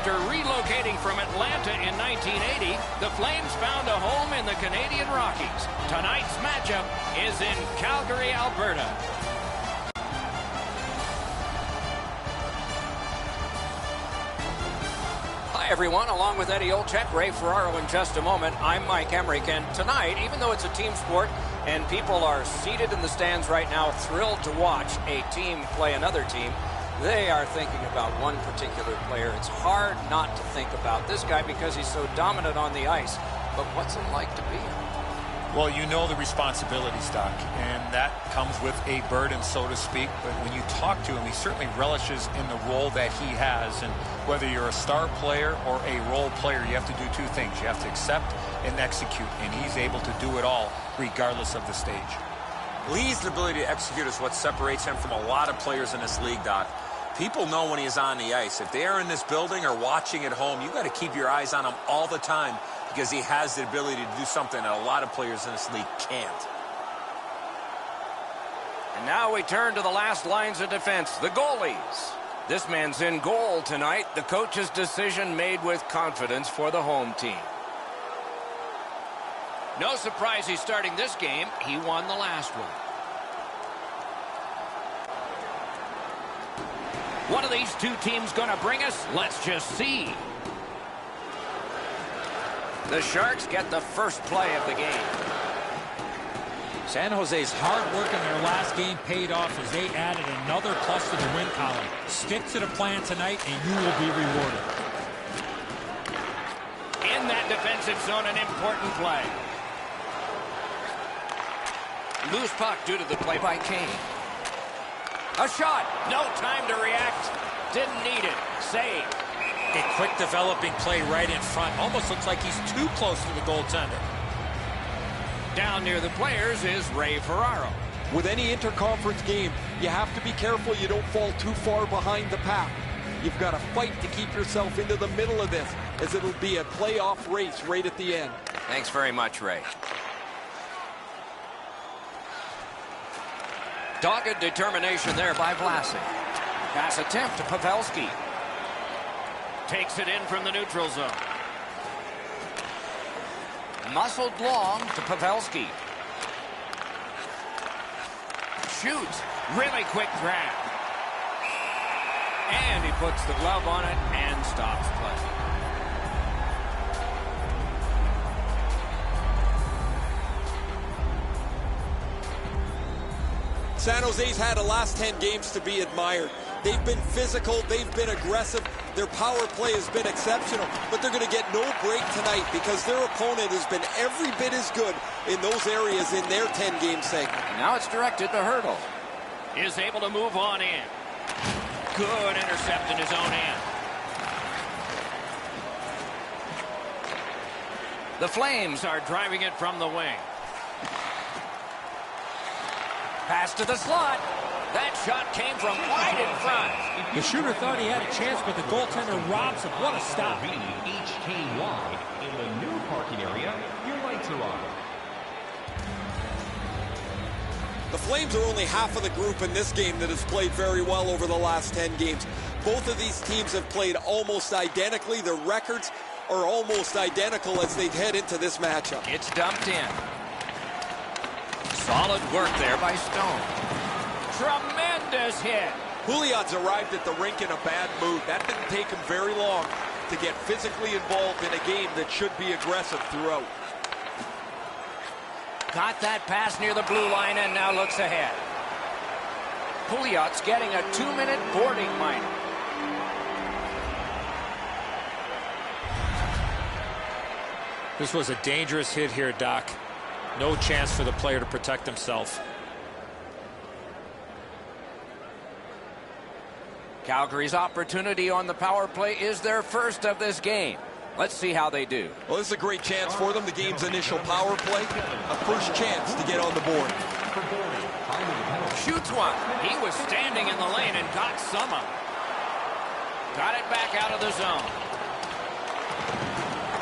After relocating from Atlanta in 1980, the Flames found a home in the Canadian Rockies. Tonight's matchup is in Calgary, Alberta. Hi, everyone. Along with Eddie Olczyk, Ray Ferraro in just a moment, I'm Mike Emrick. And tonight, even though it's a team sport and people are seated in the stands right now thrilled to watch a team play another team, they are thinking about one particular player. It's hard not to think about this guy because he's so dominant on the ice. But what's it like to be him? Well, you know the responsibilities, Doc, and that comes with a burden, so to speak. But when you talk to him, he certainly relishes in the role that he has. And whether you're a star player or a role player, you have to do two things. You have to accept and execute, and he's able to do it all regardless of the stage. Lee's ability to execute is what separates him from a lot of players in this league, Doc. People know when he's on the ice. If they are in this building or watching at home, you've got to keep your eyes on him all the time because he has the ability to do something that a lot of players in this league can't. And now we turn to the last lines of defense, the goalies. This man's in goal tonight. The coach's decision made with confidence for the home team. No surprise he's starting this game. He won the last one. What are these two teams going to bring us? Let's just see. The Sharks get the first play of the game. San Jose's hard work in their last game paid off as they added another plus to the win column. Stick to the plan tonight and you will be rewarded. In that defensive zone, an important play. Loose puck due to the play by Kane. A shot. No time to react. Didn't need it. Save. A quick developing play right in front. Almost looks like he's too close to the goaltender. Down near the players is Ray Ferraro. With any interconference game, you have to be careful you don't fall too far behind the pack. You've got to fight to keep yourself into the middle of this, as it'll be a playoff race right at the end. Thanks very much, Ray. Dogged determination there by Vlasic. Pass attempt to Pavelski. Takes it in from the neutral zone. Muscled long to Pavelski. Shoots. Really quick grab. And he puts the glove on it and stops play. San Jose's had the last 10 games to be admired. They've been physical, they've been aggressive, their power play has been exceptional, but they're going to get no break tonight because their opponent has been every bit as good in those areas in their 10-game segment. Now it's directed to Hurdle. Is able to move on in. Good intercept in his own end. The Flames are driving it from the wing. Pass to the slot. That shot came from wide in front. The shooter thought he had a chance, but the goaltender robs him. What a stop. HKY in the new parking area. Your lights are on. The Flames are only half of the group in this game that has played very well over the last 10 games. Both of these teams have played almost identically. Their records are almost identical as they head into this matchup. It's dumped in. Solid work there by Stone. Tremendous hit. Pouliot's arrived at the rink in a bad mood. That didn't take him very long to get physically involved in a game that should be aggressive throughout. Got that pass near the blue line and now looks ahead. Pouliot's getting a 2-minute boarding minor. This was a dangerous hit here, Doc. No chance for the player to protect himself. Calgary's opportunity on the power play is their first of this game. Let's see how they do. Well, this is a great chance for them. The game's initial power play. A first chance to get on the board. Shoots one. He was standing in the lane and got some of it. Got it back out of the zone.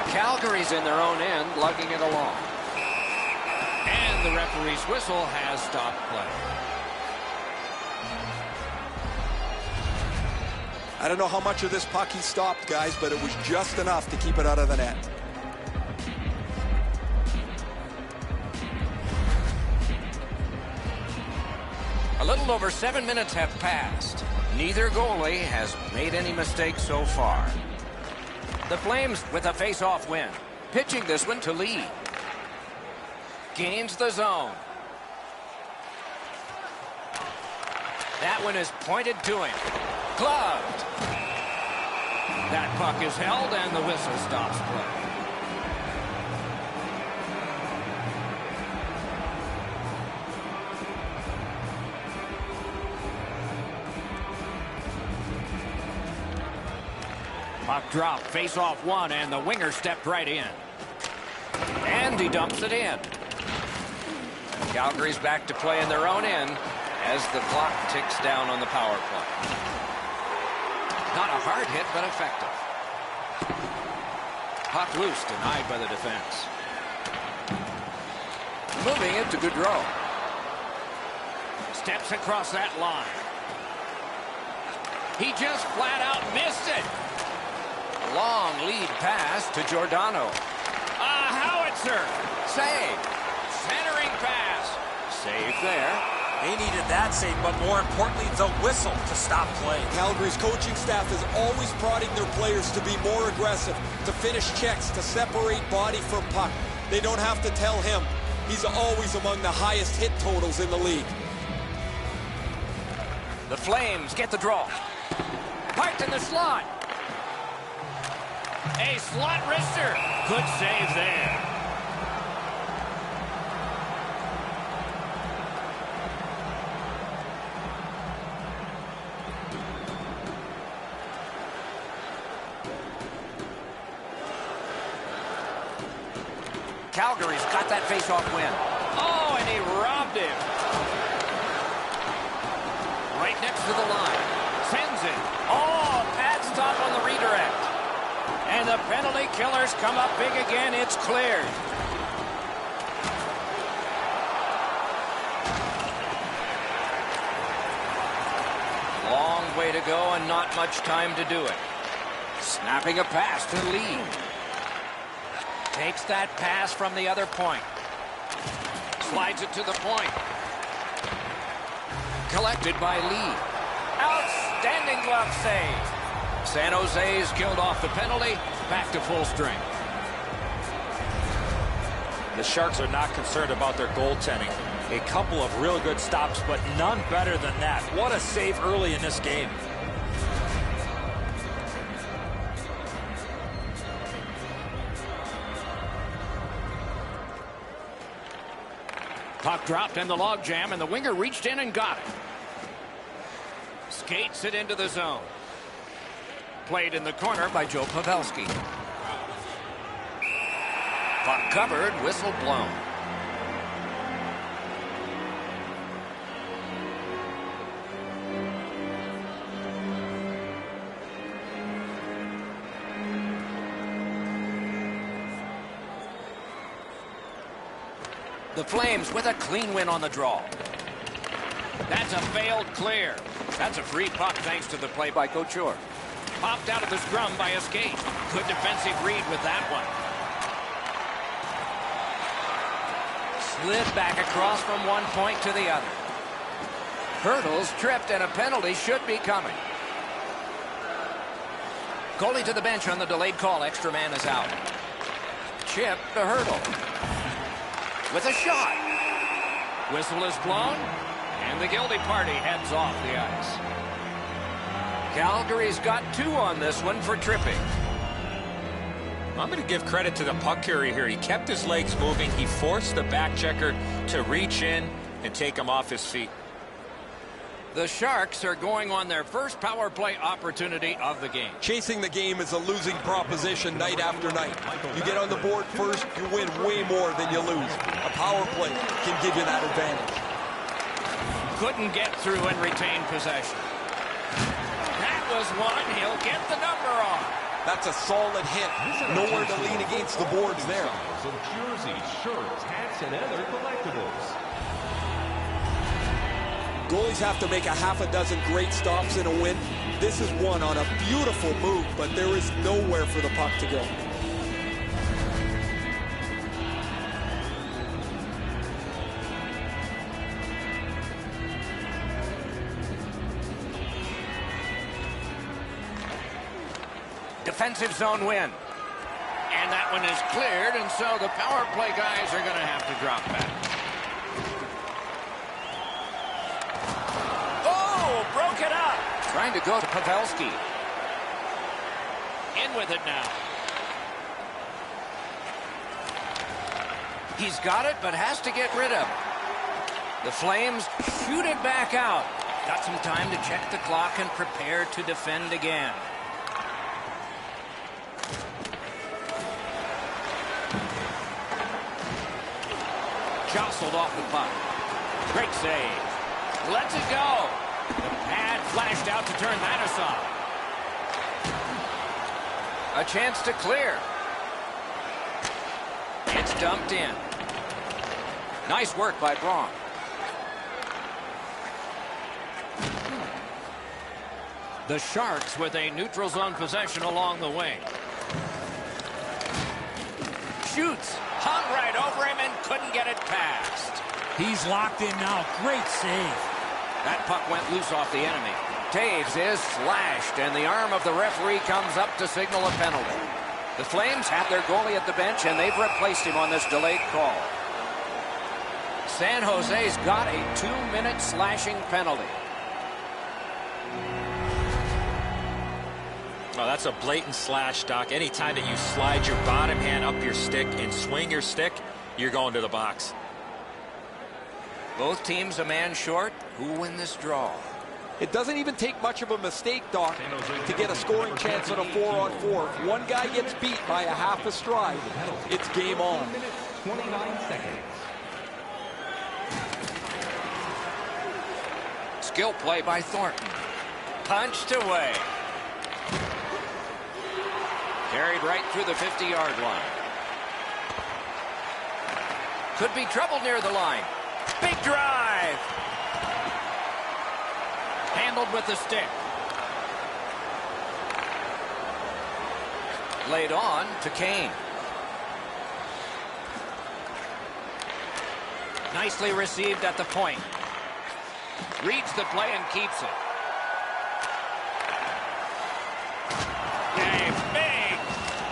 Calgary's in their own end, lugging it along. And the referee's whistle has stopped play. I don't know how much of this puck he stopped, guys, but it was just enough to keep it out of the net. A little over 7 minutes have passed. Neither goalie has made any mistakes so far. The Flames with a face-off win. Pitching this one to Lee. Gains the zone. That one is pointed to him. Gloved. That puck is held and the whistle stops play. Puck drop, face-off one, and the winger stepped right in. And he dumps it in. Calgary's back to play in their own end as the clock ticks down on the power play. Not a hard hit, but effective. Puck loose, denied by the defense. Moving it to Gaudreau. Steps across that line. He just flat out missed it. Long lead pass to Giordano. Howitzer. Save. Centering pass. Save there. They needed that save, but more importantly, the whistle to stop play. Calgary's coaching staff is always prodding their players to be more aggressive, to finish checks, to separate body from puck. They don't have to tell him. He's always among the highest hit totals in the league. The Flames get the draw. Parked in the slot. A slot wrister. Good save there. Calgary's got that face-off win. Oh, and he robbed him. Right next to the line. Sends it. Oh, pad stop on the redirect. And the penalty killers come up big again. It's cleared. Long way to go and not much time to do it. Snapping a pass to Lee. Takes that pass from the other point. Slides it to the point. Collected by Lee. Outstanding glove save. San Jose's killed off the penalty. Back to full strength. The Sharks are not concerned about their goaltending. A couple of real good stops, but none better than that. What a save early in this game. Puck dropped in the logjam, and the winger reached in and got it. Skates it into the zone. Played in the corner by Joe Pavelski. Puck covered, whistle blown. The Flames with a clean win on the draw. That's a failed clear. That's a free puck thanks to the play by Couture. Popped out of the scrum by a skate. Good defensive read with that one. Slid back across from one point to the other. Hurdles tripped and a penalty should be coming. Goalie to the bench on the delayed call. Extra man is out. Chip to Hurdle. With a shot. Whistle is blown, and the guilty party heads off the ice. Calgary's got 2 on this one for tripping. I'm going to give credit to the puck carrier here. He kept his legs moving. He forced the back checker to reach in and take him off his feet. The Sharks are going on their first power play opportunity of the game. Chasing the game is a losing proposition night after night. You get on the board first, you win way more than you lose. A power play can give you that advantage. Couldn't get through and retain possession. That was one. He'll get the number on. That's a solid hit. Nowhere to lean against the boards there. Some jerseys, shirts, hats, and other collectibles. Goalies have to make a half a dozen great stops in a win. This is one on a beautiful move, but there is nowhere for the puck to go. Defensive zone win. And that one is cleared, and so the power play guys are going to have to drop back. Oh, broke it up. Trying to go to Pavelski. In with it now. He's got it, but has to get rid of it. The Flames shoot it back out. Got some time to check the clock and prepare to defend again. Jostled off the puck. Great save. Lets it go. The pad flashed out to turn that aside. A chance to clear. It's dumped in. Nice work by Braun. The Sharks with a neutral zone possession along the wing. Shoots. Hung right over him and couldn't get it past. He's locked in now. Great save. That puck went loose off the enemy. Taves is slashed, and the arm of the referee comes up to signal a penalty. The Flames have their goalie at the bench, and they've replaced him on this delayed call. San Jose's got a 2-minute slashing penalty. Oh, that's a blatant slash, Doc. Anytime that you slide your bottom hand up your stick and swing your stick, you're going to the box. Both teams a man short. Who will win this draw? It doesn't even take much of a mistake, Doc, to get a scoring chance on a 4-on-4. If one guy gets beat by a half a stride, it's game on. 29 seconds. Skill play by Thornton. Punched away. Carried right through the 50-yard line. Could be trouble near the line. Big drive. Handled with the stick. Laid on to Kane. Nicely received at the point. Reads the play and keeps it.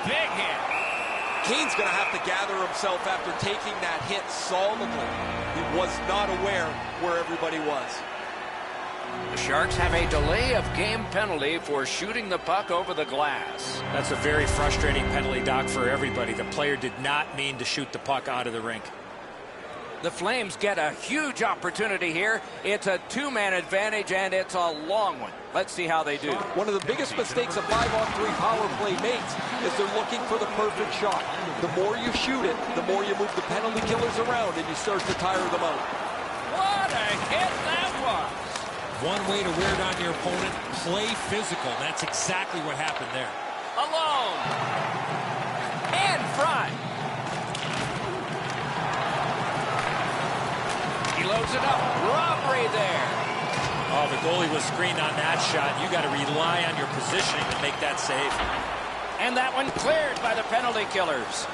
Big hit. Kane's going to have to gather himself after taking that hit solidly. He was not aware where everybody was. The Sharks have a delay of game penalty for shooting the puck over the glass. That's a very frustrating penalty, Doc, for everybody. The player did not mean to shoot the puck out of the rink. The Flames get a huge opportunity here. It's a 2-man advantage, and it's a long one. Let's see how they do. One of the biggest mistakes a 5-on-3 power play makes is they're looking for the perfect shot. The more you shoot it, the more you move the penalty killers around, and you start to tire them out. What a hit that was. One way to wear down your opponent, play physical. That's exactly what happened there. Alone. In front. He loads it up. Robbery there. Oh, the goalie was screened on that shot. You got to rely on your positioning to make that save. And that one cleared by the penalty killers.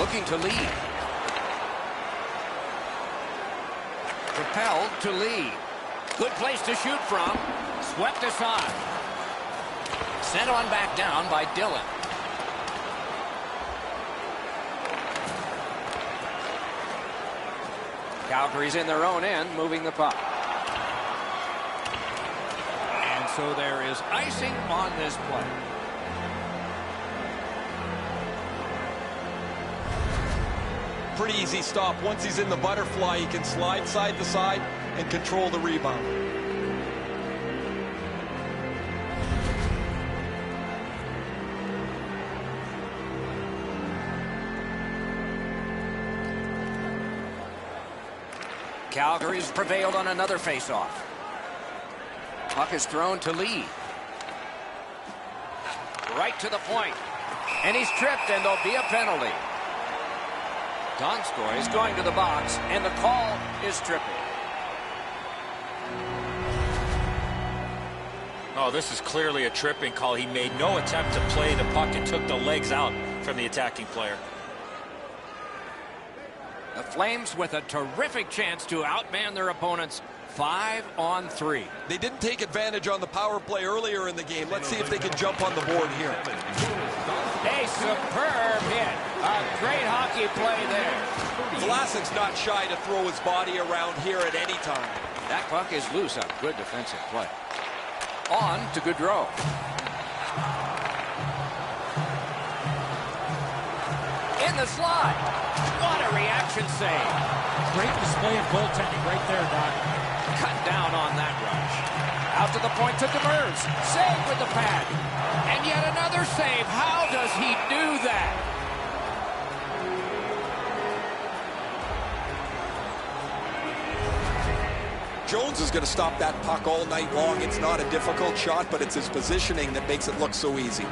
Looking to lead. Propelled to lead. Good place to shoot from. Swept aside. Sent on back down by Dillon. Calgary's in their own end, moving the puck. And so there is icing on this play. Pretty easy stop. Once he's in the butterfly, he can slide side to side and control the rebound. Calgary's prevailed on another face-off. Puck is thrown to Lee. Right to the point. And he's tripped, and there'll be a penalty. Donskoy is going to the box, and the call is tripping. Oh, this is clearly a tripping call. He made no attempt to play the puck and took the legs out from the attacking player. The Flames with a terrific chance to outman their opponents 5-on-3. They didn't take advantage on the power play earlier in the game. Let's see if they can jump on the board here. A superb hit. A great hockey play there. Vlasic's not shy to throw his body around here at any time. That puck is loose. A good defensive play. On to Gaudreau. In the slide. What a reaction save. Great display of goaltending right there, Doc. Cut down on that rush. Out to the point to Demers. Save with the pad. And yet another save. How does he do that? Jones is going to stop that puck all night long. It's not a difficult shot, but it's his positioning that makes it look so easy.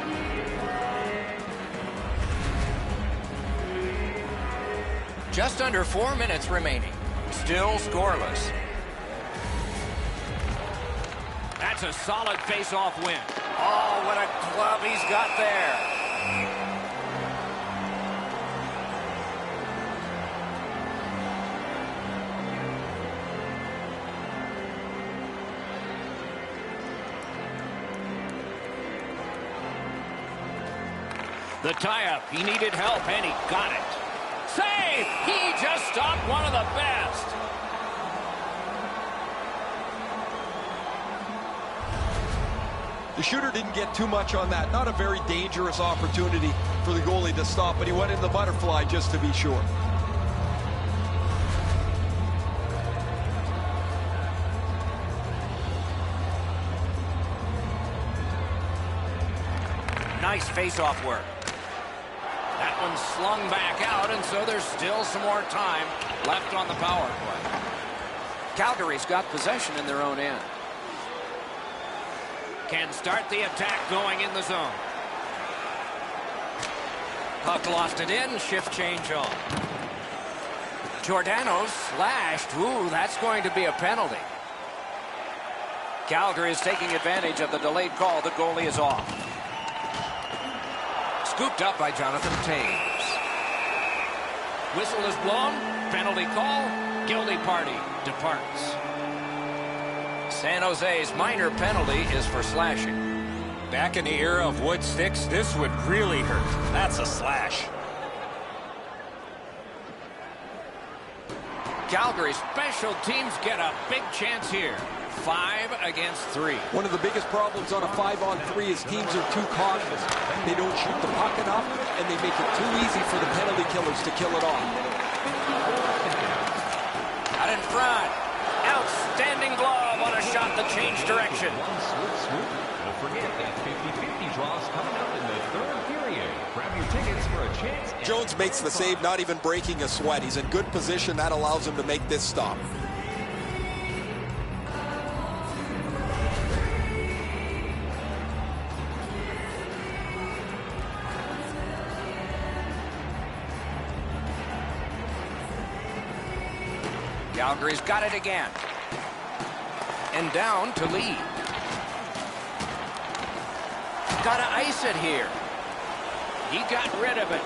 Just under 4 minutes remaining. Still scoreless. That's a solid face-off win. Oh, what a glove he's got there. The tie-up. He needed help, and he got it. Save! He just stopped one of the best. The shooter didn't get too much on that. Not a very dangerous opportunity for the goalie to stop, but he went in the butterfly just to be sure. Nice face-off work. That one's slung back out, and so there's still some more time left on the power play. Calgary's got possession in their own end. Can start the attack going in the zone. Puck lost it in, shift change on. Giordano slashed. Ooh, that's going to be a penalty. Calgary is taking advantage of the delayed call. The goalie is off. Scooped up by Jonathan Toews. Whistle is blown. Penalty call. Guilty party departs. San Jose's minor penalty is for slashing. Back in the era of wood sticks, this would really hurt. That's a slash. Calgary special teams get a big chance here. 5 against 3. One of the biggest problems on a 5-on-3 is teams are too cautious. They don't shoot the puck enough, and they make it too easy for the penalty killers to kill it off. Out in front. Outstanding glove on a shot that changed direction. Don't forget that 50-50 draws coming up in the third period. Grab your tickets for a chance. Jones makes the save, not even breaking a sweat. He's in good position. That allows him to make this stop. Calgary's got it again. And down to lead. Gotta ice it here. He got rid of it.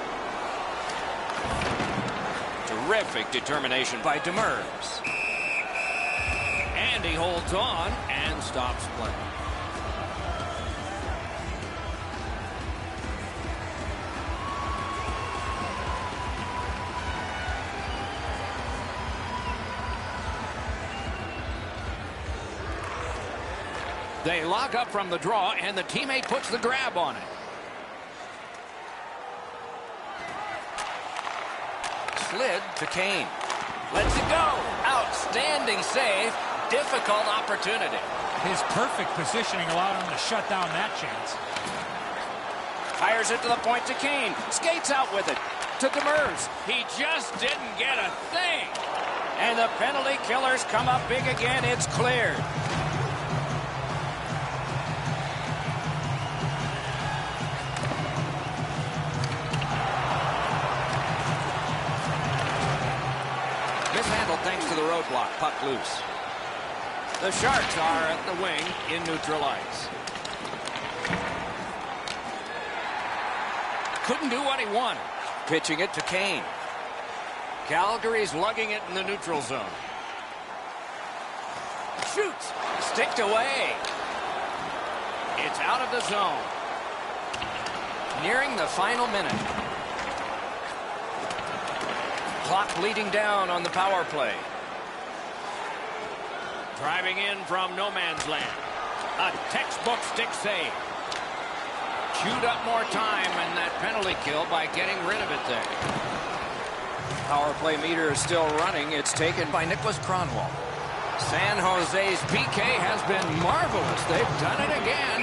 Terrific determination by Demers. And he holds on and stops play. They lock up from the draw, and the teammate puts the grab on it. Slid to Kane. Lets it go. Outstanding save. Difficult opportunity. His perfect positioning allowed him to shut down that chance. Fires it to the point to Kane. Skates out with it. To Demers. He just didn't get a thing. And the penalty killers come up big again. It's cleared. Mishandled thanks to the roadblock. Puck loose. The Sharks are at the wing in neutral ice. couldn't do what he wanted. Pitching it to Kane. Calgary's lugging it in the neutral zone. Shoots. Sticked away. It's out of the zone. Nearing the final minute. Clock bleeding down on the power play. Driving in from no man's land. A textbook stick save. Chewed up more time and that penalty kill by getting rid of it there. Power play meter is still running. It's taken by Nicholas Kronwall. San Jose's PK has been marvelous. They've done it again.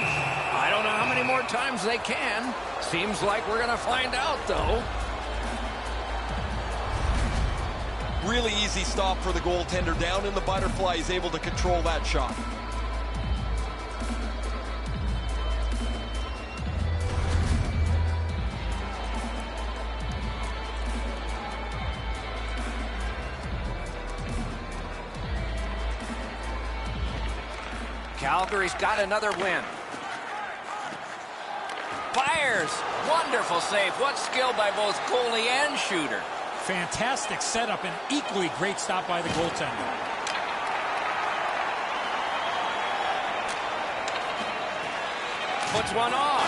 I don't know how many more times they can. Seems like we're going to find out, though. Really easy stop for the goaltender. Down in the butterfly, he's able to control that shot. Calgary's got another win. Fires. Wonderful save. What skill by both goalie and shooter. Fantastic setup and equally great stop by the goaltender. Puts one on.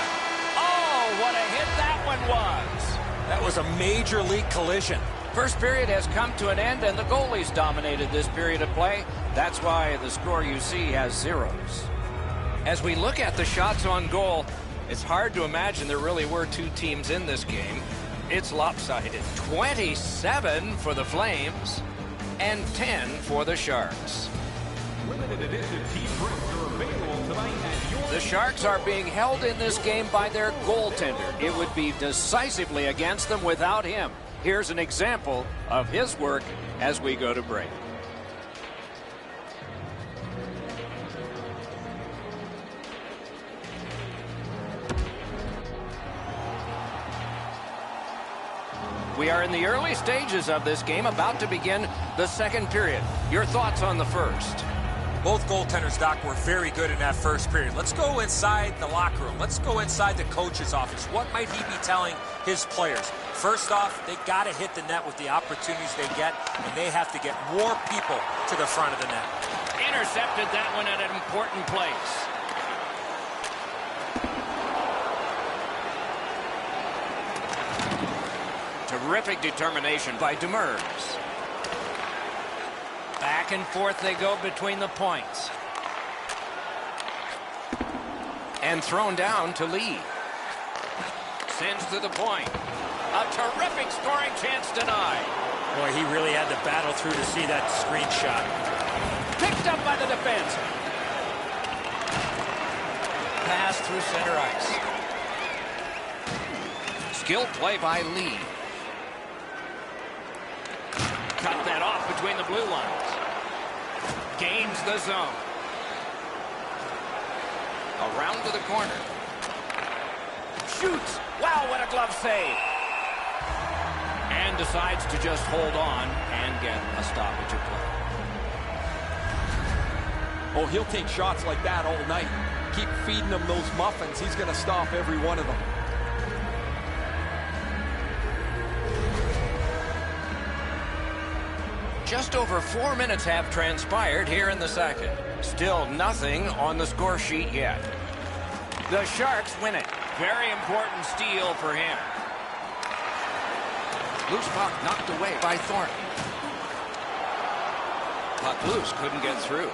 Oh, what a hit that one was. That was a major league collision. First period has come to an end, and the goalies dominated this period of play. That's why the score you see has zeros. As we look at the shots on goal, it's hard to imagine there really were two teams in this game. It's lopsided. 27 for the Flames and 10 for the Sharks. Limited edition team drinks are available tonight at your... The Sharks are being held in this game by their goaltender. It would be decisively against them without him. Here's an example of his work as we go to break. We are in the early stages of this game, about to begin the second period. Your thoughts on the first? Both goaltenders, Doc, were very good in that first period. Let's go inside the locker room. Let's go inside the coach's office. What might he be telling his players? First off, they got to hit the net with the opportunities they get, and they have to get more people to the front of the net. Intercepted that one at an important place. Terrific determination by Demers. Back and forth they go between the points. And thrown down to Lee. Sends to the point. A terrific scoring chance denied. Boy, he really had to battle through to see that screenshot. Picked up by the defense. Pass through center ice. Skilled play by Lee. Cut that off between the blue lines. Gains the zone. Around to the corner. Shoots. Wow, what a glove save. And decides to just hold on and get a stoppage of play. Oh, he'll take shots like that all night. Keep feeding him those muffins. He's going to stop every one of them. Just over 4 minutes have transpired here in the second. Still nothing on the score sheet yet. The Sharks win it. Very important steal for him. Loose puck knocked away by Thornton. Puck loose, couldn't get through.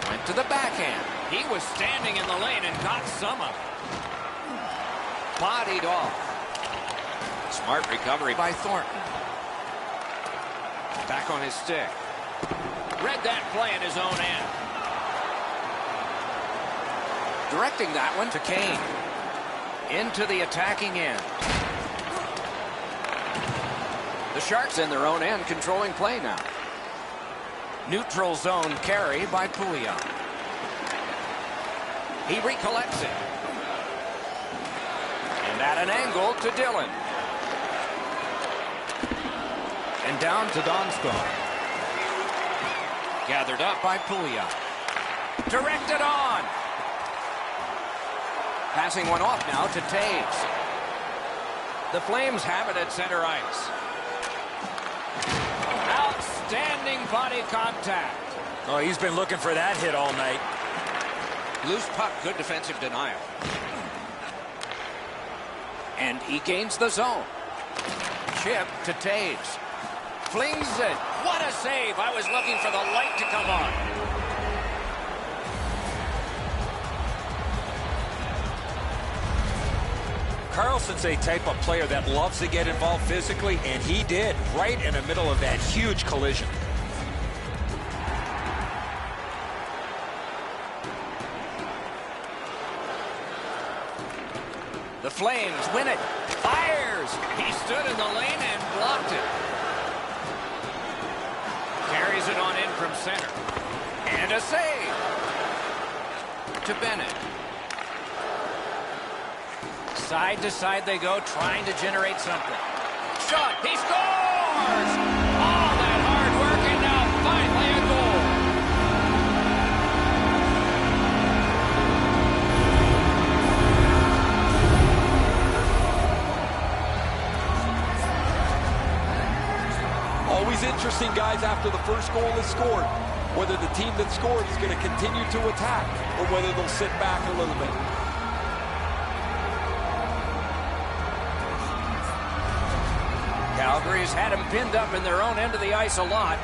Went to the backhand. He was standing in the lane and caught some of it. Bodied off. Smart recovery by Thornton. Back on his stick. Read that play in his own end. Directing that one to Kane. Into the attacking end. The Sharks in their own end, controlling play now. Neutral zone carry by Pouliot. He recollects it. And at an angle to Dillon. And down to Donskog. Gathered up by Pouliot. Directed on. Passing one off now to Taves. The Flames have it at center ice. Outstanding body contact. Oh, he's been looking for that hit all night. Loose puck, good defensive denial. And he gains the zone. Chip to Taves. Flings it. What a save. I was looking for the light to come on. Karlsson's a type of player that loves to get involved physically, and he did right in the middle of that huge collision. The Flames win it. Fires. He stood in the lane and blocked it. Carries it on in from center. And a save. To Bennett. Side to side they go, trying to generate something. Shot. He scores! All that hard work, and now finally a goal. Always interesting, guys, after the first goal is scored, whether the team that scored is going to continue to attack or whether they'll sit back a little bit. Calgary's had him pinned up in their own end of the ice a lot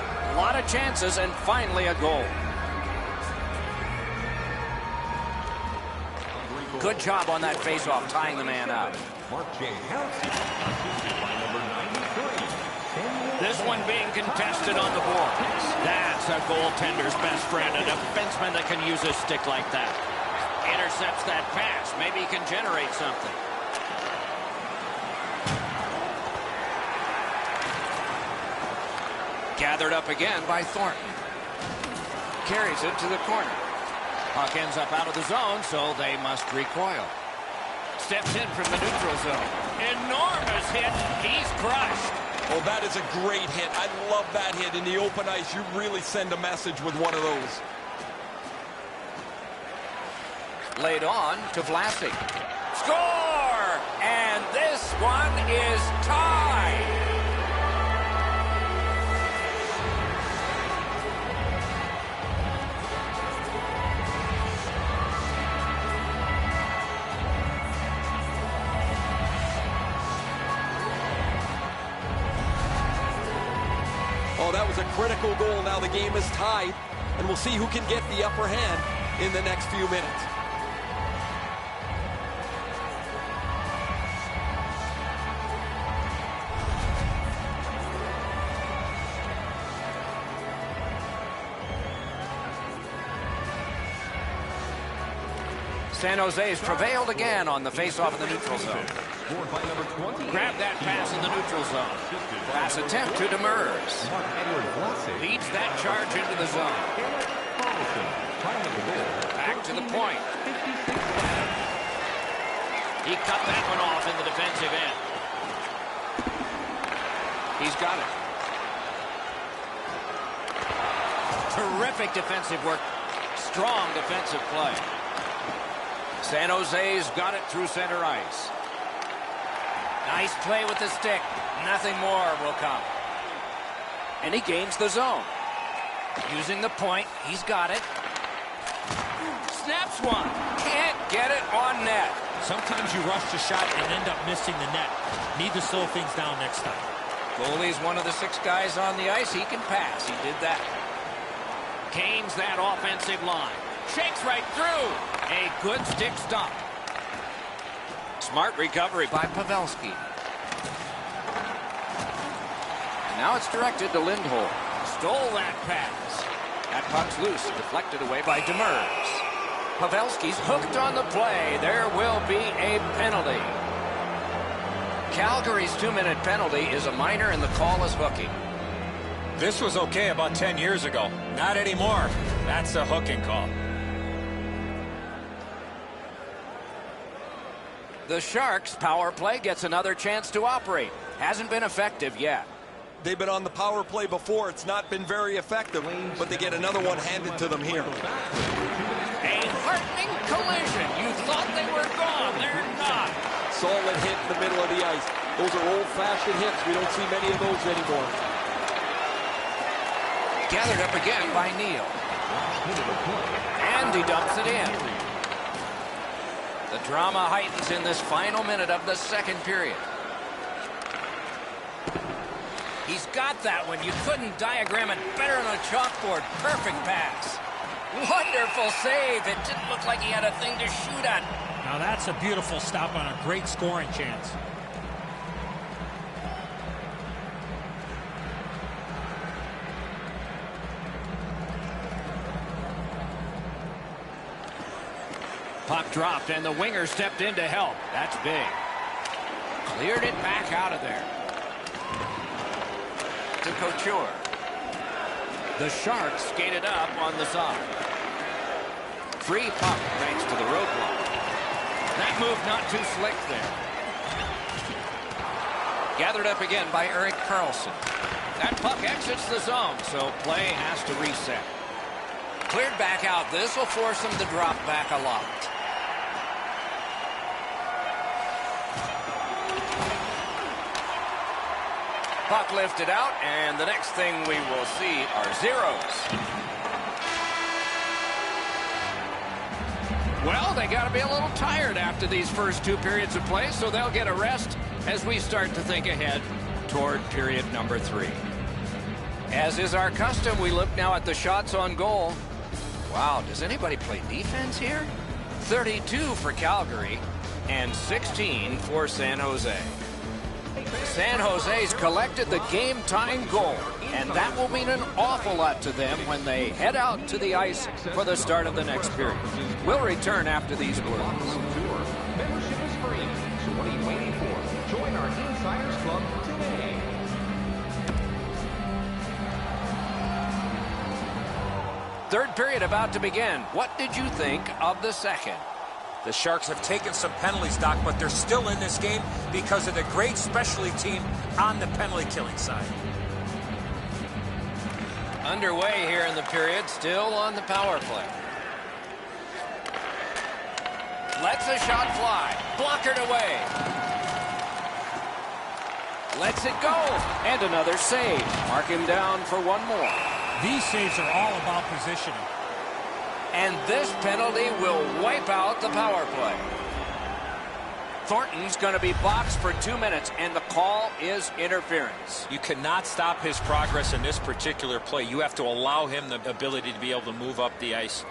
of chances, and finally a goal. Good job on that faceoff, tying the man up. Mark J. Halsey, assisted by number 93. This one being contested on the boards. That's a goaltender's best friend, a defenseman that can use a stick like that. Intercepts that pass. Maybe he can generate something. Gathered up again by Thornton. Carries it to the corner. Puck ends up out of the zone, so they must recoil. Steps in from the neutral zone. Enormous hit. He's crushed. Oh, that is a great hit. I love that hit. In the open ice, you really send a message with one of those. Laid on to Vlasic. Score! And this one is tied. Oh, that was a critical goal. Now the game is tied, and we'll see who can get the upper hand in the next few minutes. San Jose's prevailed again on the faceoff in the neutral zone. Scored by number 20. Grab that pass in the neutral zone. Pass attempt to Demers. Mark-Edward Vlasic. Leads that charge into the zone. Karlsson, time of the goal. Back to the point. 56. He cut that one off in the defensive end. He's got it. Terrific defensive work. Strong defensive play. San Jose's got it through center ice. Nice play with the stick. Nothing more will come. And he gains the zone. Using the point, he's got it. Snaps one. Can't get it on net. Sometimes you rush the shot and end up missing the net. Need to slow things down next time. Goalie's one of the 6 guys on the ice. He can pass. He did that. Canes that offensive line. Shakes right through. A good stick stop. Smart recovery by Pavelski. And now it's directed to Lindholm. Stole that pass. That puck's loose. Deflected away by Demers. Pavelski's hooked on the play. There will be a penalty. Calgary's 2-minute penalty is a minor, and the call is hooking. This was okay about 10 years ago. Not anymore. That's a hooking call. The Sharks' power play gets another chance to operate. Hasn't been effective yet. They've been on the power play before. It's not been very effective, but they get another one handed to them here. A heartening collision. You thought they were gone. They're not. Solid hit in the middle of the ice. Those are old-fashioned hits. We don't see many of those anymore. Gathered up again by Neal. And he dumps it in. The drama heightens in this final minute of the second period. He's got that one. You couldn't diagram it better on a chalkboard. Perfect pass. Wonderful save. It didn't look like he had a thing to shoot at. Now that's a beautiful stop on a great scoring chance. Puck dropped, and the winger stepped in to help. That's big. Cleared it back out of there. To Couture. The Sharks skated up on the side. Free puck thanks to the roadblock. That move not too slick there. Gathered up again by Erik Karlsson. That puck exits the zone, so play has to reset. Cleared back out. This will force him to drop back a lot. Puck lifted out, and the next thing we will see are zeros. Well, they got to be a little tired after these first two periods of play, so they'll get a rest as we start to think ahead toward period number 3. As is our custom, we look now at the shots on goal. Wow, does anybody play defense here? 32 for Calgary and 16 for San Jose. San Jose's collected the game-tying goal, and that will mean an awful lot to them when they head out to the ice for the start of the next period. We'll return after these words. Membership is free, so what are you waiting for? Join our Insiders Club today. Third period about to begin. What did you think of the second? The Sharks have taken some penalties, Doc, but they're still in this game because of the great specialty team on the penalty-killing side. Underway here in the period, still on the power play. Lets a shot fly. Blockered away. Lets it go. And another save. Mark him down for one more. These saves are all about positioning. And this penalty will wipe out the power play. Thornton's going to be boxed for 2 minutes, and the call is interference. You cannot stop his progress in this particular play. You have to allow him the ability to be able to move up the ice.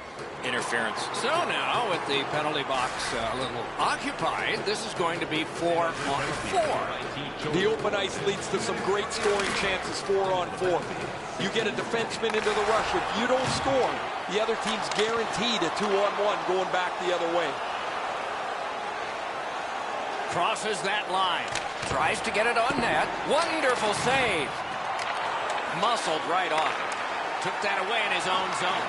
Interference. So now, with the penalty box a little occupied, this is going to be 4 on 4. The open ice leads to some great scoring chances 4 on 4. You get a defenseman into the rush. If you don't score, the other team's guaranteed a 2 on 1 going back the other way. Crosses that line. Tries to get it on net. Wonderful save. Muscled right off. Took that away in his own zone.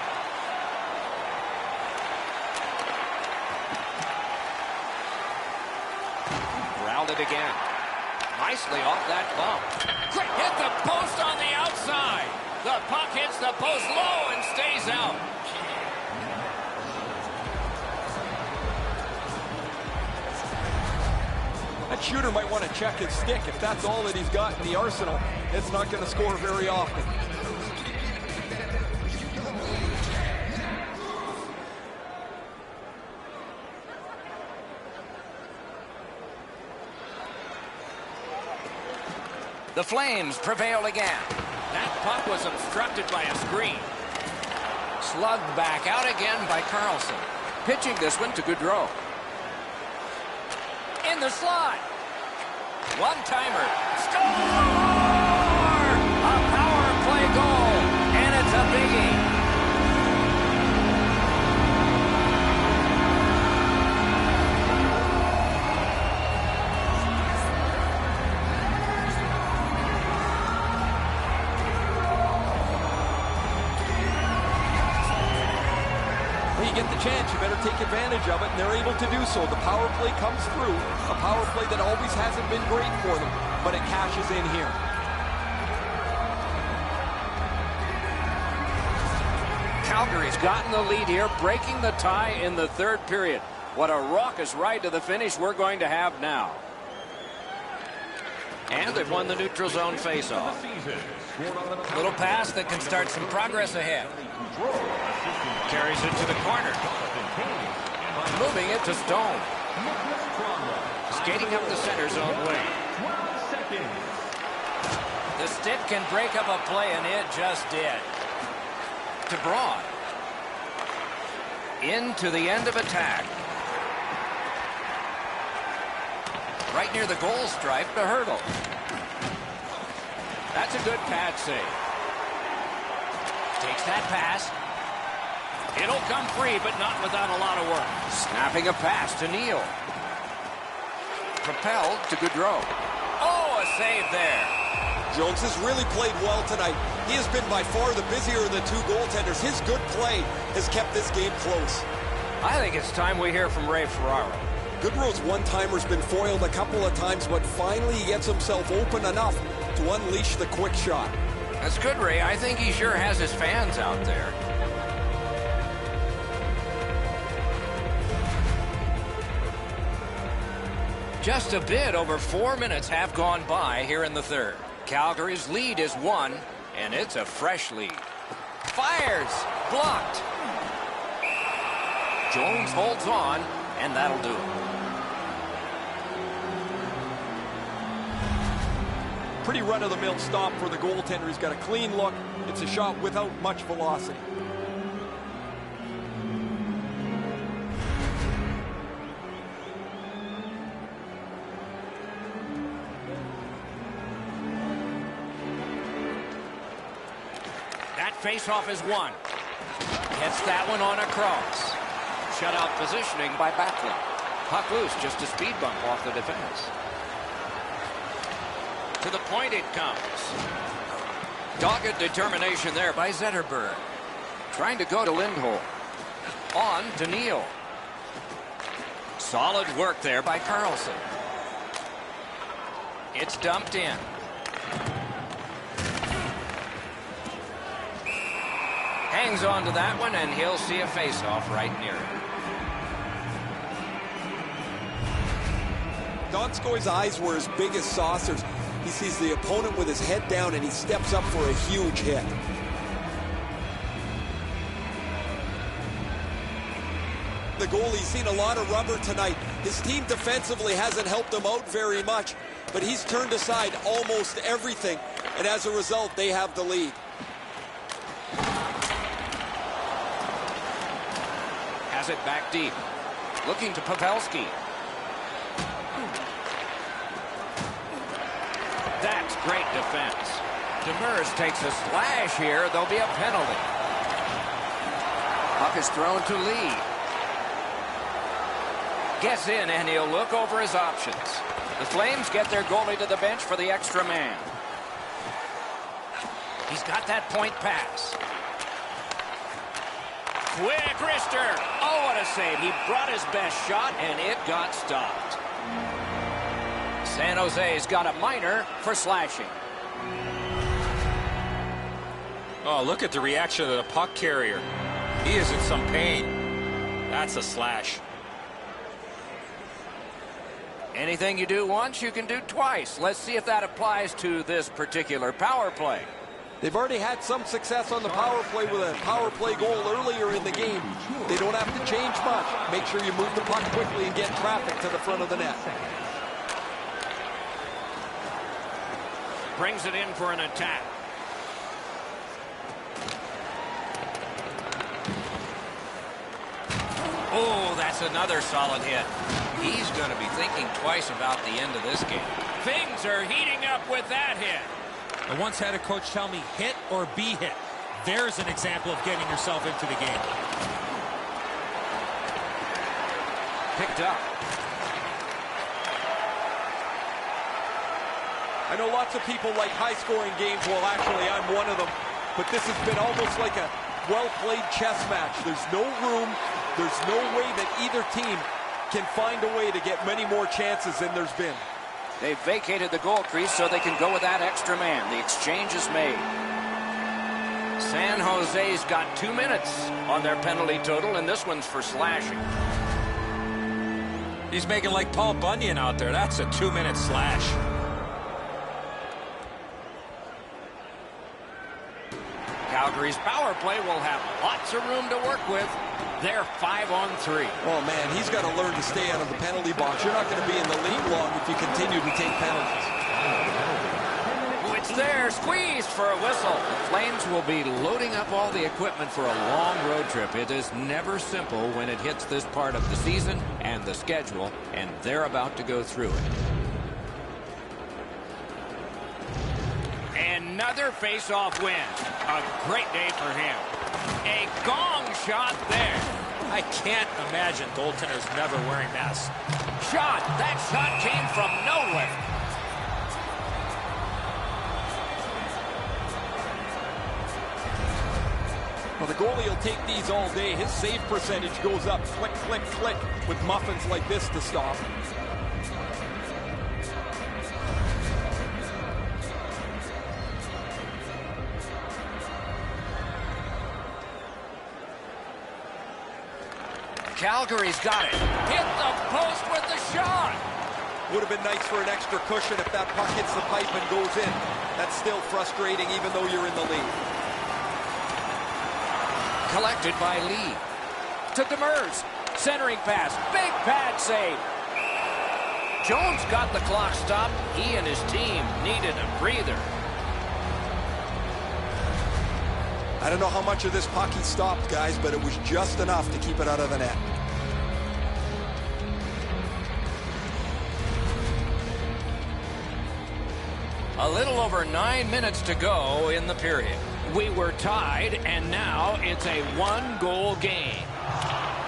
Growled it again. Nicely off that bump. Quick hit the post on the outside. The puck hits the post low and stays out. That shooter might want to check his stick. If that's all that he's got in the arsenal, it's not going to score very often. The Flames prevail again. That puck was obstructed by a screen. Slugged back out again by Karlsson. Pitching this one to Gaudreau. In the slot. One-timer. Score! A power play goal, and it's a biggie. Get the chance, you better take advantage of it, and they're able to do so. The power play comes through, a power play that always hasn't been great for them, but it cashes in here. Calgary's gotten the lead here, breaking the tie in the third period. What a raucous ride to the finish we're going to have now. And they've won the neutral zone faceoff. Little pass that can start some progress ahead. Carries it to the corner. Moving it to Stone. Skating up the center zone way. The stick can break up a play, and it just did. To Braun. Into the end of attack. Right near the goal stripe, the hurdle. That's a good pad save. Takes that pass. It'll come free, but not without a lot of work. Snapping a pass to Neal. Propelled to Gaudreau. Oh, a save there. Jones has really played well tonight. He has been by far the busier of the two goaltenders. His good play has kept this game close. I think it's time we hear from Ray Ferraro. Gaudreau's one-timer's been foiled a couple of times, but finally he gets himself open enough to unleash the quick shot. That's good, Ray. I think he sure has his fans out there. Just a bit over 4 minutes have gone by here in the third. Calgary's lead is 1, and it's a fresh lead. Fires! Blocked! Jones holds on, and that'll do it. Pretty run-of-the-mill stop for the goaltender. He's got a clean look. It's a shot without much velocity. That face-off is won. Gets that one on a cross. Shutout positioning by Backlund. Puck loose, just a speed bump off the defense. To the point it comes. Dogged determination there by Zetterberg. Trying to go to Lindholm. On to Neal. Solid work there by Carlson. It's dumped in. Hangs on to that one, and he'll see a face-off right near it. Donskoy's eyes were as big as saucers. He sees the opponent with his head down, and he steps up for a huge hit. The goalie's seen a lot of rubber tonight. His team defensively hasn't helped him out very much, but he's turned aside almost everything, and as a result, they have the lead. Has it back deep. Looking to Pavelski. That's great defense. Demers takes a slash here. There'll be a penalty. Puck is thrown to Lee. Gets in, and he'll look over his options. The Flames get their goalie to the bench for the extra man. He's got that point pass. Quick wrister. Oh, what a save. He brought his best shot, and it got stopped. San Jose's got a minor for slashing. Oh, look at the reaction of the puck carrier. He is in some pain. That's a slash. Anything you do once, you can do twice. Let's see if that applies to this particular power play. They've already had some success on the power play with a power play goal earlier in the game. They don't have to change much. Make sure you move the puck quickly and get traffic to the front of the net. Brings it in for an attack. Oh, that's another solid hit. He's going to be thinking twice about the end of this game. Things are heating up with that hit. I once had a coach tell me, hit or be hit. There's an example of getting yourself into the game. Picked up. I know lots of people like high-scoring games. Well, actually, I'm one of them. But this has been almost like a well-played chess match. There's no room. There's no way that either team can find a way to get many more chances than there's been. They've vacated the goal crease so they can go with that extra man. The exchange is made. San Jose's got 2 minutes on their penalty total, and this one's for slashing. He's making like Paul Bunyan out there. That's a 2-minute slash. Calgary's power play will have lots of room to work with. They're 5-on-3. Oh, man, he's got to learn to stay out of the penalty box. You're not going to be in the lead long if you continue to take penalties. Oh, it's there. Squeezed for a whistle. The Flames will be loading up all the equipment for a long road trip. It is never simple when it hits this part of the season and the schedule, and they're about to go through it. Another face-off win. A great day for him. A gong shot there. I can't imagine goaltenders never wearing masks. Shot. That shot came from nowhere. Well, the goalie will take these all day. His save percentage goes up. Click, click, click with muffins like this to stop. Calgary's got it. Hit the post with the shot. Would have been nice for an extra cushion if that puck hits the pipe and goes in. That's still frustrating even though you're in the lead. Collected by Lee. To Demers. Centering pass. Big pad save. Jones got the clock stopped. He and his team needed a breather. I don't know how much of this puck he stopped, guys, but it was just enough to keep it out of the net. A little over 9 minutes to go in the period. We were tied, and now it's a one-goal game.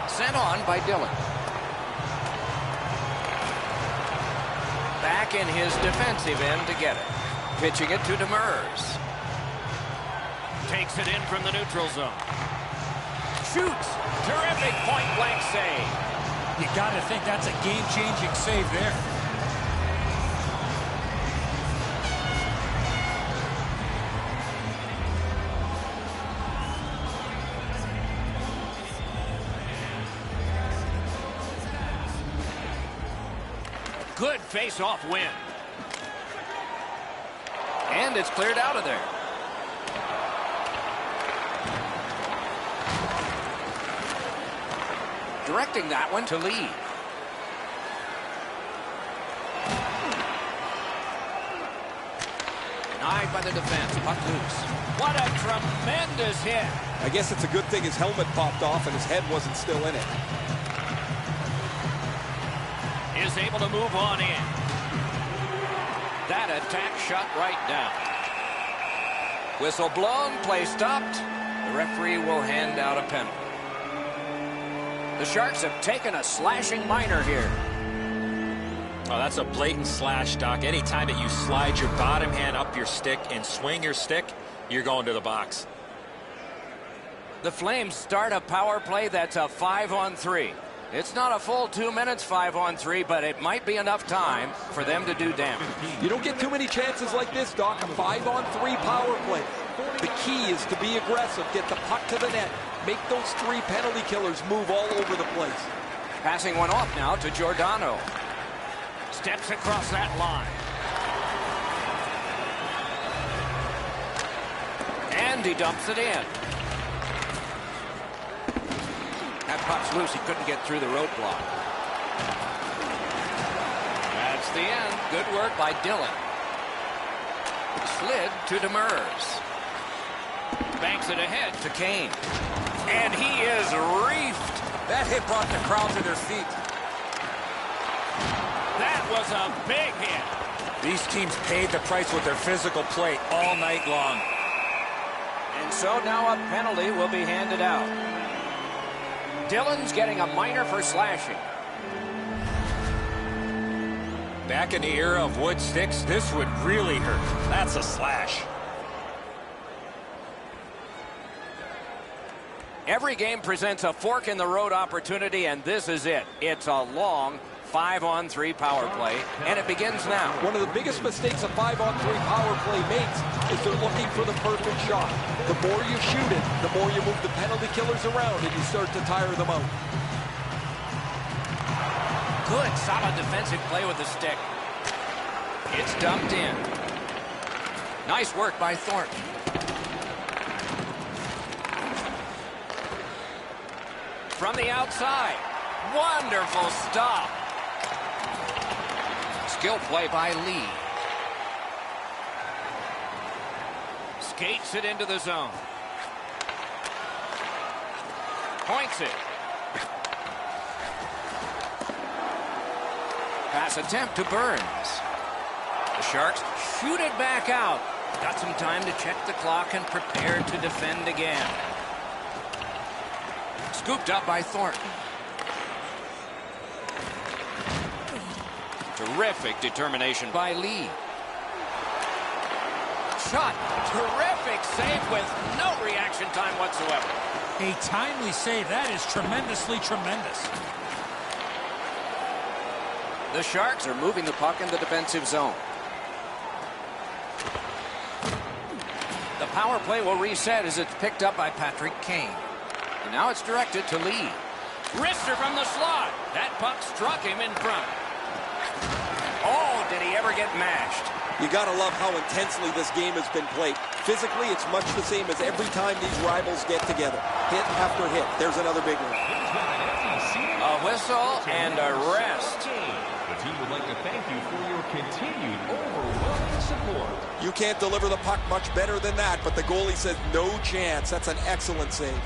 Sent on by Dillon. Back in his defensive end to get it. Pitching it to Demers. Takes it in from the neutral zone. Shoots. Terrific point-blank save. You got to think that's a game-changing save there. Good face-off win. And it's cleared out of there. Directing that one to Lee. Denied by the defense. Puck loose. What a tremendous hit. I guess it's a good thing his helmet popped off and his head wasn't still in it. Is able to move on in. That attack shut right down. Whistle blown. Play stopped. The referee will hand out a penalty. The Sharks have taken a slashing minor here. Oh, that's a blatant slash, Doc. Anytime that you slide your bottom hand up your stick and swing your stick, you're going to the box. The Flames start a power play that's a 5-on-3. It's not a full 2 minutes 5-on-3, but it might be enough time for them to do damage. You don't get too many chances like this, Doc. A 5-on-3 power play. The key is to be aggressive, get the puck to the net, make those 3 penalty killers move all over the place. Passing one off now to Giordano. Steps across that line. And he dumps it in. That puck's loose. He couldn't get through the roadblock. That's the end. Good work by Dillon. Slid to Demers. Banks it ahead to Kane. And he is reefed. That hit brought the crowd to their feet. That was a big hit. These teams paid the price with their physical play all night long. And so now a penalty will be handed out. Dillon's getting a minor for slashing. Back in the era of wood sticks, this would really hurt. That's a slash. Every game presents a fork-in-the-road opportunity, and this is it. It's a long 5-on-3 power play, and it begins now. One of the biggest mistakes a 5-on-3 power play makes is they're looking for the perfect shot. The more you shoot it, the more you move the penalty killers around, and you start to tire them out. Good, solid defensive play with the stick. It's dumped in. Nice work by Thornton. from the outside. Wonderful stop. Skill play by Lee. Skates it into the zone. Points it. Pass attempt to Burns. The Sharks shoot it back out. Got some time to check the clock and prepare to defend again. Scooped up by Thornton. Terrific determination by Lee. Shot. Terrific save with no reaction time whatsoever. A timely save. That is tremendously tremendous. The Sharks are moving the puck in the defensive zone. The power play will reset as it's picked up by Patrick Kane. And now it's directed to Lee. Wrister from the slot. That puck struck him in front. Oh, did he ever get mashed? You got to love how intensely this game has been played. Physically, it's much the same as every time these rivals get together. Hit after hit. There's another big one. A whistle and a rest. The team would like to thank you for your continued overwhelming support. You can't deliver the puck much better than that, but the goalie says no chance. That's an excellent save.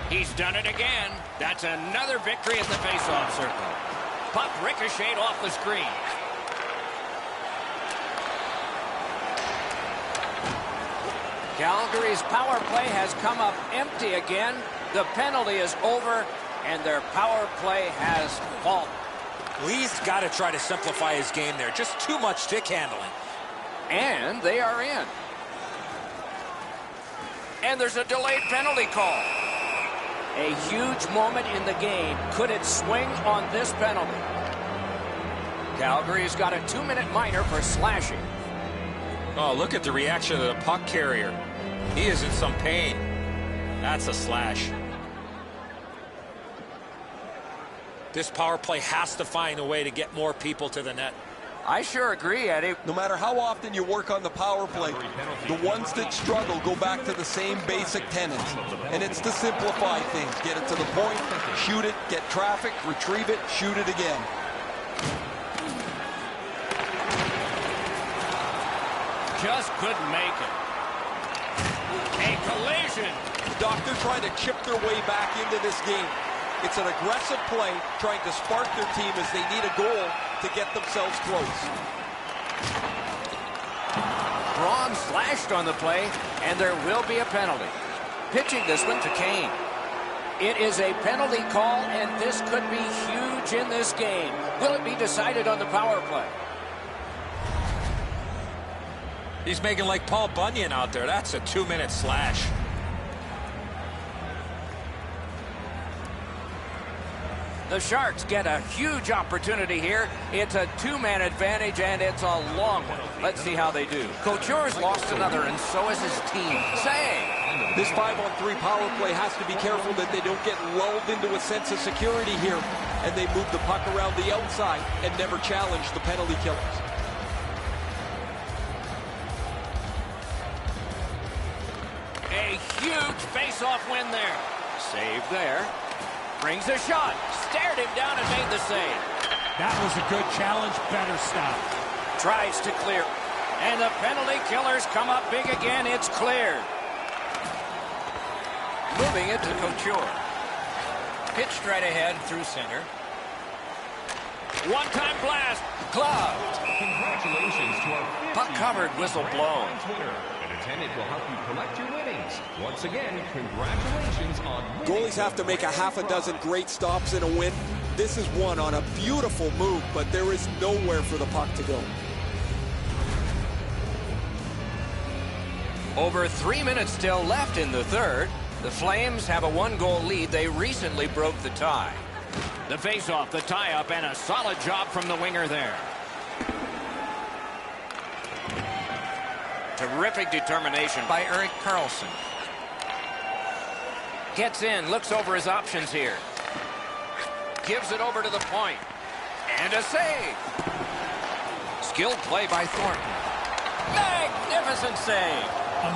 He's done it again. That's another victory at the faceoff circle. Puck ricocheted off the screen. Calgary's power play has come up empty again. The penalty is over, and their power play has fallen. Lee's got to try to simplify his game there. Just too much stick handling. And they are in. And there's a delayed penalty call. A huge moment in the game. Could it swing on this penalty? Calgary's got a 2-minute minor for slashing. Oh, look at the reaction of the puck carrier. He is in some pain. That's a slash. This power play has to find a way to get more people to the net. I sure agree, Eddie. No matter how often you work on the power play, the ones that struggle go back to the same basic tenets. And it's to simplify things. Get it to the point, shoot it, get traffic, retrieve it, shoot it again. Just couldn't make it. A collision. The Doctor trying to chip their way back into this game. It's an aggressive play, trying to spark their team as they need a goal to get themselves close. Braun slashed on the play, and there will be a penalty. Pitching this one to Kane. It is a penalty call, and this could be huge in this game. Will it be decided on the power play? He's making like Paul Bunyan out there. That's a 2-minute slash. The Sharks get a huge opportunity here. It's a 2-man advantage, and it's a long one. Let's see how they do. Couture's lost another, and so has his team. Save! This 5-on-3 power play has to be careful that they don't get lulled into a sense of security here, and they move the puck around the outside and never challenge the penalty killers. A huge face-off win there. Save there. Brings a shot. Stared him down and made the save. That was a good challenge. Better stop. Tries to clear. And the penalty killers come up big again. It's cleared. Moving it to Couture. Pitched right ahead through center. One-time blast. Gloved. Congratulations to our Puck covered, whistle blown. winner. An attendant will help you collect your winnings. Once again, congratulations on winning. Goalies have to make a half a dozen great stops in a win. This is one on a beautiful move, but there is nowhere for the puck to go. Over 3 minutes still left in the third. The Flames have a 1-goal lead. They recently broke the tie. The face-off, the tie-up, and a solid job from the winger there. Terrific determination by Erik Karlsson. Gets in, looks over his options here. Gives it over to the point. And a save. Skilled play by Thornton. Magnificent save.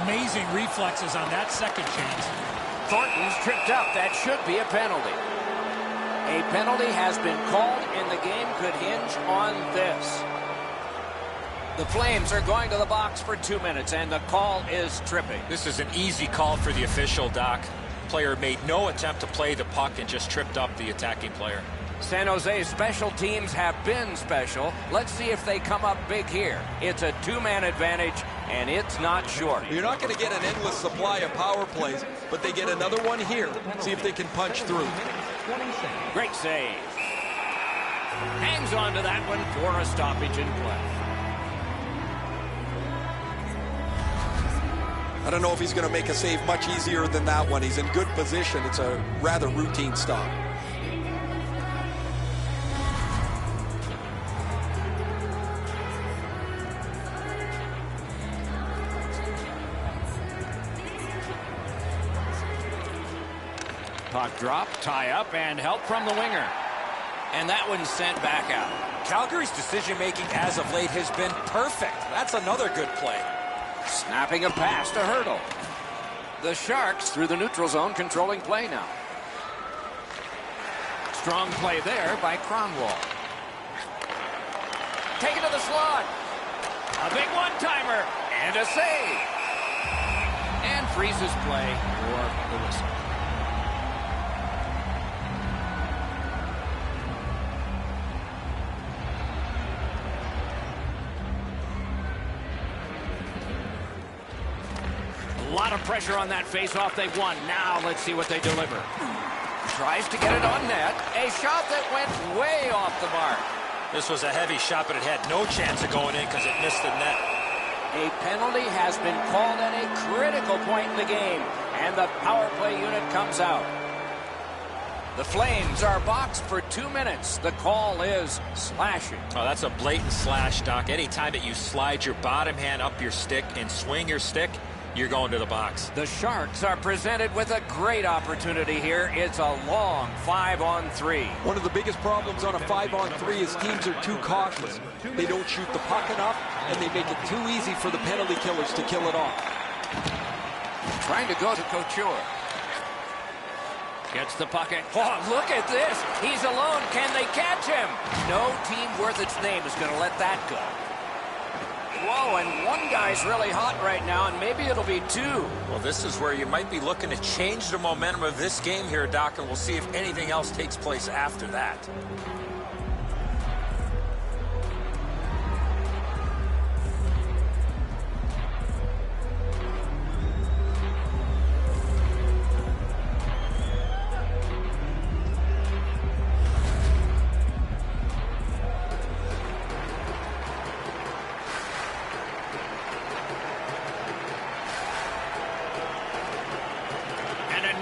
Amazing reflexes on that second chance. Thornton's tripped up. That should be a penalty. A penalty has been called, and the game could hinge on this. The Flames are going to the box for 2 minutes, and the call is tripping. This is an easy call for the official, Doc. Player made no attempt to play the puck and just tripped up the attacking player. San Jose's special teams have been special. Let's see if they come up big here. It's a two-man advantage, and it's not short. You're not going to get an endless supply of power plays, but they get another one here. See if they can punch through. Great save. Hangs on to that one for a stoppage in play. I don't know if he's going to make a save much easier than that one. He's in good position. It's a rather routine stop. Puck drop, tie up, and help from the winger. And that one's sent back out. Calgary's decision-making as of late has been perfect. That's another good play. Snapping a pass to Hurdle. The Sharks through the neutral zone, controlling play now. Strong play there by Kronwall. Taken to the slot. A big one-timer and a save. And freezes play for the whistle. A lot of pressure on that face-off. They won. Now let's see what they deliver. Tries to get it on net. A shot that went way off the mark. This was a heavy shot, but it had no chance of going in because it missed the net. A penalty has been called at a critical point in the game, and the power play unit comes out. The Flames are boxed for 2 minutes. The call is slashing. Oh, that's a blatant slash, Doc. Anytime that you slide your bottom hand up your stick and swing your stick, you're going to the box. The Sharks are presented with a great opportunity here. It's a long 5-on-3. One of the biggest problems on a 5-on-3 is teams are too cautious. They don't shoot the puck enough, and they make it too easy for the penalty killers to kill it off. Trying to go to Couture. Gets the puck. Oh, look at this. He's alone. Can they catch him? No team worth its name is going to let that go. Whoa, and one guy's really hot right now, and maybe it'll be two. Well, this is where you might be looking to change the momentum of this game here, Doc, and we'll see if anything else takes place after that.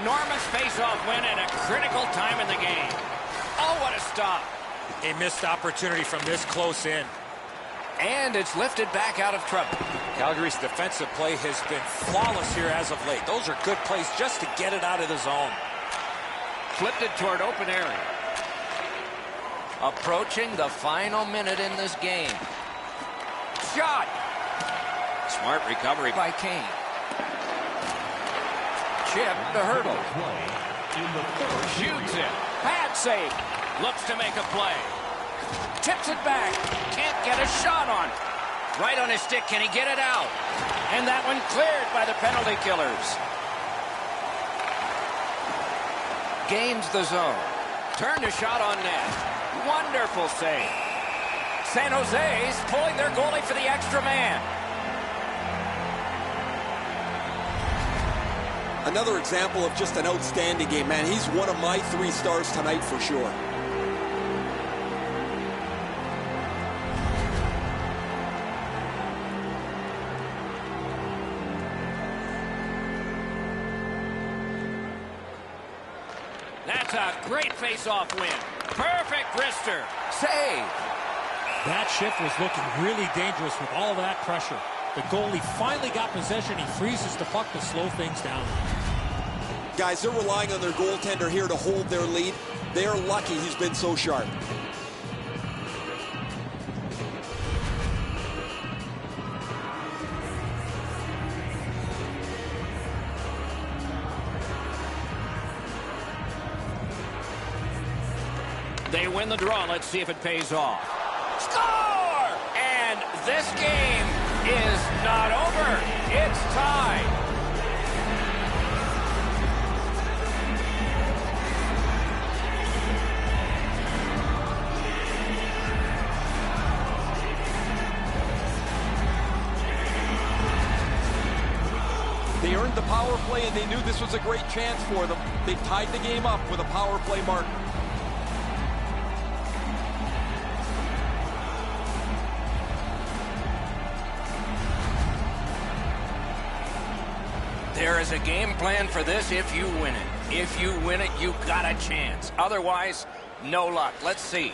Enormous face-off win at a critical time in the game. Oh, what a stop. A missed opportunity from this close in. And it's lifted back out of trouble. Calgary's defensive play has been flawless here as of late. Those are good plays just to get it out of the zone. Flipped it toward open area. Approaching the final minute in this game. Shot. Smart recovery by Kane. Chip to Hurdle. Shoots it. Pad save. Looks to make a play. Tips it back. Can't get a shot on. Right on his stick. Can he get it out? And that one cleared by the penalty killers. Gains the zone. Turned a shot on net. Wonderful save. San Jose's pulling their goalie for the extra man. Another example of just an outstanding game, man. He's one of my 3 stars tonight for sure. That's a great face-off win. Perfect wrister. Save. That shift was looking really dangerous with all that pressure. The goalie finally got possession. He freezes the puck to slow things down. Guys, they're relying on their goaltender here to hold their lead. They're lucky he's been so sharp. They win the draw. Let's see if it pays off. Score! And this game is not over. It's tied. They earned the power play, and they knew this was a great chance for them. They tied the game up with a power play mark. There is a game plan for this if you win it. If you win it, you got a chance. Otherwise, no luck. Let's see.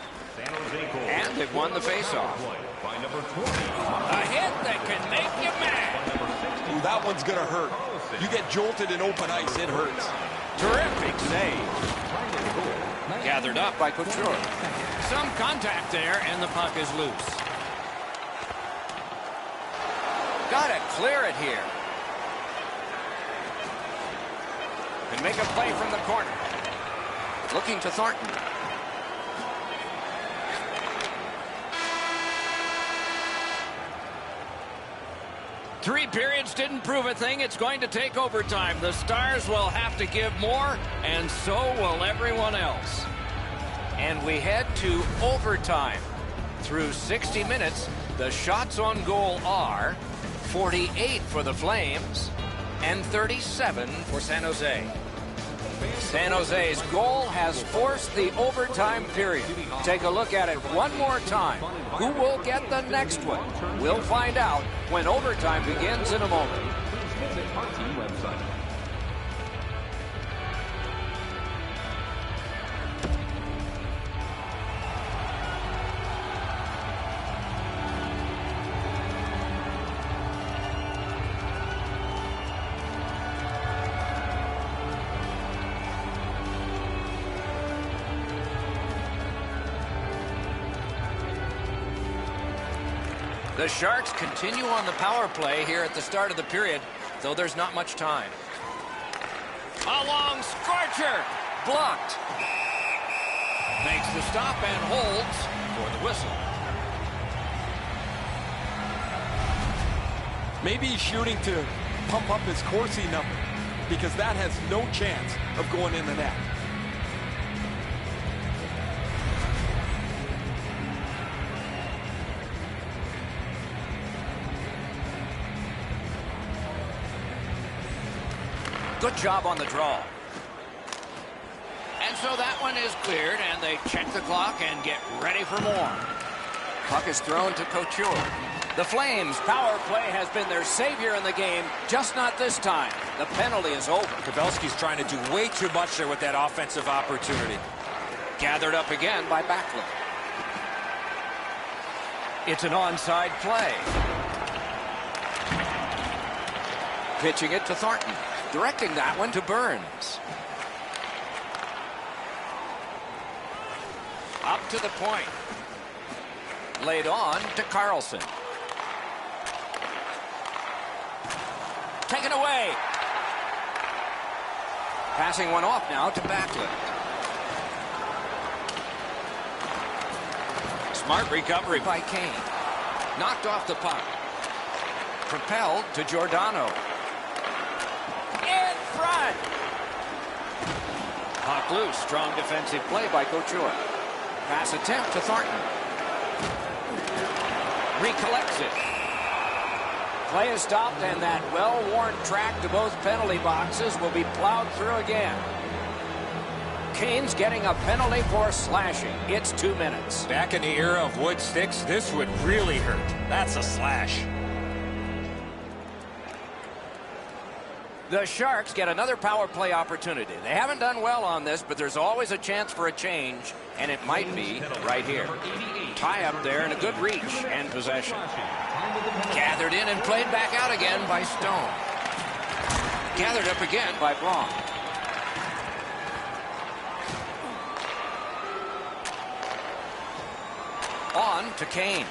And they've won the faceoff. A hit that can make you mad. Ooh, that one's going to hurt. You get jolted in open ice, it hurts. Terrific save. Gathered up by Couture. Some contact there, and the puck is loose. Got to clear it here. And make a play from the corner. Looking to Thornton. Three periods didn't prove a thing. It's going to take overtime. The Stars will have to give more, and so will everyone else. And we head to overtime. Through 60 minutes, the shots on goal are 48 for the Flames and 37 for San Jose. San Jose's goal has forced the overtime period. Take a look at it one more time. Who will get the next one? We'll find out when overtime begins in a moment. Please visit our team website. The Sharks continue on the power play here at the start of the period, though there's not much time. A long scorcher, blocked. Makes the stop and holds for the whistle. Maybe he's shooting to pump up his Corsi number, because that has no chance of going in the net. Good job on the draw. And so that one is cleared, and they check the clock and get ready for more. Puck is thrown to Couture. The Flames' power play has been their savior in the game, just not this time. The penalty is over. Pavelski's trying to do way too much there with that offensive opportunity. Gathered up again by Backlund. It's an onside play. Pitching it to Thornton. Directing that one to Burns. Up to the point. Laid on to Carlson. Taken away. Passing one off now to Backlund. Smart recovery by Kane. Knocked off the puck. Propelled to Giordano. In front. Puck loose. Strong defensive play by Couture. Pass attempt to Thornton. Recollects it. Play is stopped, and that well-worn track to both penalty boxes will be plowed through again. Kane's getting a penalty for slashing. It's 2 minutes. Back in the era of wood sticks, this would really hurt. That's a slash. The Sharks get another power play opportunity. They haven't done well on this, but there's always a chance for a change, and it might be right here. Tie up there and a good reach and possession. Gathered in and played back out again by Stone. Gathered up again by Braun. On to Kane.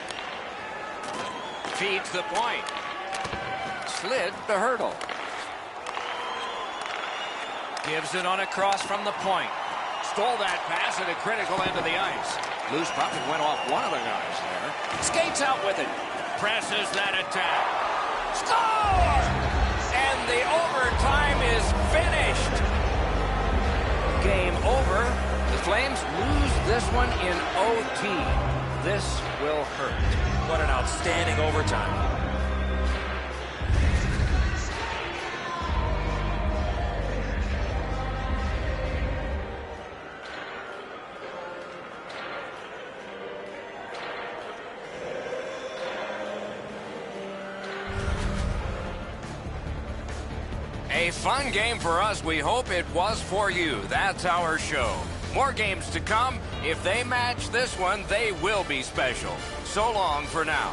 Feeds the point. Slid the hurdle. Gives it on a cross from the point. stole that pass at a critical end of the ice. Loose puck and went off one of the guys there. Skates out with it. Presses that attack. Score! And the overtime is finished. Game over. The Flames lose this one in OT. This will hurt. What an outstanding overtime. A fun game for us. We hope it was for you. That's our show. More games to come. If they match this one, they will be special. So long for now.